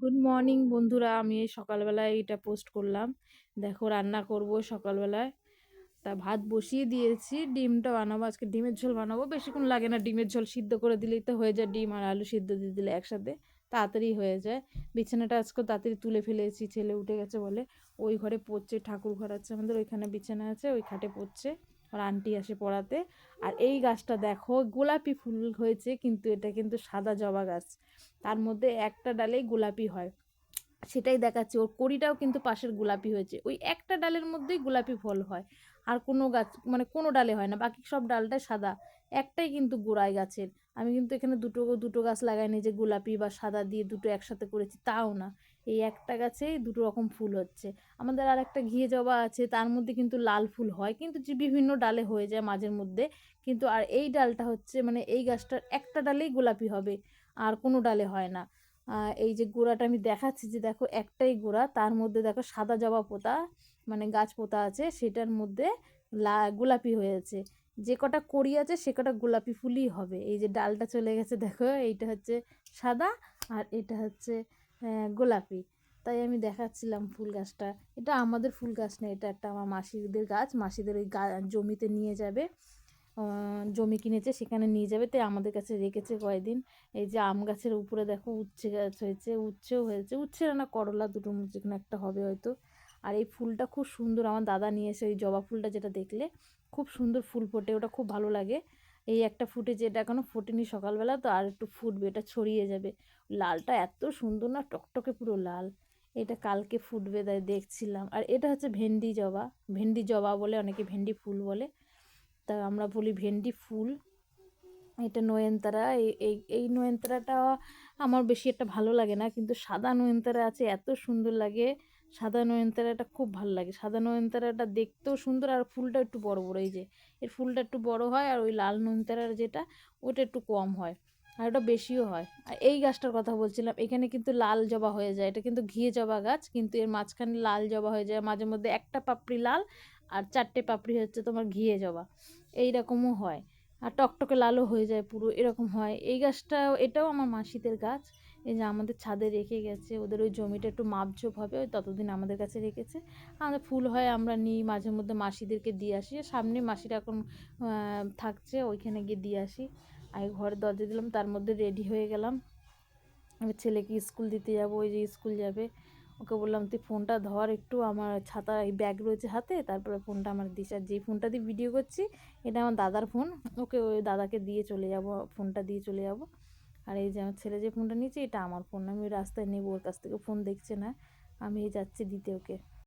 Good morning বন্ধুরা, আমি এই সকালবেলায় এটা পোস্ট করলাম। দেখো রান্না করব সকালবেলায়। তা ভাত বসিয়ে দিয়েছি, ডিমটা বানাবো, আজকে ডিমের ঝোল বানাবো। বেশিক্ষণ লাগে না, ডিমের ঝোল সিদ্ধ করে দিলেই তো হয়ে যায়। ডিম আর আলু সিদ্ধ দিয়ে দিলে একসাথে তাড়াতাড়ি হয়ে যায়। বিছানাটা আজকে তাড়াতাড়ি তুলে ফেলেছি, ছেলে উঠে গেছে বলে। ওই ঘরে পড়ছে, ঠাকুর ঘর আছে আমাদের, ওইখানে বিছানা আছে, ওই খাটে পড়ছে। আর আন্টি আসে পড়াতে। আর এই গাছটা দেখো গোলাপি ফুল হয়েছে, কিন্তু এটা কিন্তু সাদা জবা গাছ। তার মধ্যে একটা ডালেই গোলাপি হয়, সেটাই দেখাচ্ছে। ওর কড়িটাও কিন্তু পাশের গোলাপি হয়েছে, ওই একটা ডালের মধ্যেই গোলাপি ফল হয়। আর কোনো গাছ মানে কোনো ডালে হয় না, বাকি সব ডালটাই সাদা। একটাই কিন্তু গোড়ায় গাছের। আমি কিন্তু এখানে দুটো দুটো গাছ লাগাইনি যে গোলাপি বা সাদা দিয়ে দুটো একসাথে করেছি, তাও না। এই একটা গাছেই দুটো রকম ফুল হচ্ছে। আমাদের আর একটা ঘিয়ে জবা আছে, তার মধ্যে কিন্তু লাল ফুল হয়, কিন্তু যে বিভিন্ন ডালে হয়ে যায় মাঝের মধ্যে। কিন্তু আর এই ডালটা হচ্ছে মানে এই গাছটার একটা ডালেই গোলাপি হবে, আর কোনো ডালে হয় না। এই যে গোড়াটা আমি দেখাচ্ছি, যে দেখো একটাই গোড়া, তার মধ্যে দেখো সাদা জবা পোতা মানে গাছ পোতা আছে, সেটার মধ্যে গোলাপি হয়েছে। যে কটা কড়ি আছে সে কটা গোলাপি ফুলই হবে। এই যে ডালটা চলে গেছে দেখো, এইটা হচ্ছে সাদা, আর এটা হচ্ছে গোলাপি। তাই আমি দেখাচ্ছিলাম ফুল গাছটা। এটা আমাদের ফুল গাছ না, এটা একটা আমার মাসিদের গাছ, মাসিদের ওই জমিতে নিয়ে যাবে। জমি কিনেছে, সেখানে নিয়ে যাবে, তাই আমাদের কাছে রেখেছে কয়েকদিন। এই যে আম গাছের উপরে দেখো উচ্ছে গাছ হয়েছে, উচ্ছেও হয়েছে, উচ্ছে না করলা, দুটোর মধ্যে কোনো একটা হবে হয়তো। আর এই ফুলটা খুব সুন্দর, আমার দাদা নিয়ে এসে ওই জবা ফুলটা, যেটা দেখলে খুব সুন্দর ফুল ফোটে, ওটা খুব ভালো লাগে। এই একটা ফুটেছে, এটা এখনো ফোটেনি, সকালবেলা তো আর একটু ফুটবে, এটা ছড়িয়ে যাবে। লালটা এত সুন্দর না, টকটকে পুরো লাল। এটা কালকে ফুটবে, তাই দেখছিলাম। আর এটা হচ্ছে ভেন্ডি জবা, ভেন্ডি জবা বলে, অনেকে ভেন্ডি ফুল বলে, তা আমরা বলি ভেন্ডি ফুল। এটা নয়নতারা, এই এই এই নয়নতারাটা আমার বেশি একটা ভালো লাগে না, কিন্তু সাদা নয়নতারা আছে, এত সুন্দর লাগে। সাদা নয়নতারাটা খুব ভালো লাগে, সাদা নয়নতারাটা দেখতেও সুন্দর, আর ফুলটা একটু বড় বড়। এই যে এর ফুলটা একটু বড় হয়, আর ওই লাল নয়নতারার যেটা, ওটা একটু কম হয়, আর ওটা বেশিও হয়। আর এই গাছটার কথা বলছিলাম, এখানে কিন্তু লাল জবা হয়ে যায়, এটা কিন্তু ঘিয়ে জবা গাছ, কিন্তু এর মাঝখানে লাল জবা হয়ে যায়, মাঝে মধ্যে একটা পাপড়ি লাল আর চারটে পাপড়ি হচ্ছে তোমার ঘিয়ে জবা, এই রকমও হয়। আর টকটকে লালও হয়ে যায় পুরো, এরকম হয়। এই গাছটা, এটাও আমার মাসিদের গাছ। এই যে আমাদের ছাদে রেখে গেছে, ওদের ওই জমিটা একটু মাপঝোপ হবে, ওই ততদিন আমাদের কাছে রেখেছে। আমাদের ফুল হয়, আমরা নিই মাঝে মধ্যে, মাসিদেরকে দিয়ে আসি। সামনে মাসিরা এখন থাকছে, ওইখানে গিয়ে দিয়ে আসি। আর ঘরে দরজা দিলাম, তার মধ্যে রেডি হয়ে গেলাম। আমি ছেলেকে স্কুল দিতে যাবো, ওই যে স্কুল যাবে। ওকে বললাম তুই ফোনটা ধর একটু, আমার ছাতা এই ব্যাগ রয়েছে হাতে, তারপরে ফোনটা আমার দিস। আর যেই ফোনটা দিয়ে ভিডিও করছি, এটা আমার দাদার ফোন, ওকে ওই দাদাকে দিয়ে চলে যাব, ফোনটা দিয়ে চলে যাব। আর এই যে আমার ছেলে যে ফোনটা নিয়েছে, এটা আমার ফোন, আমি রাস্তায় নেবো, ওর কাছ থেকে ফোন দেখছে না, আমি যাচ্ছি দিতে ওকে।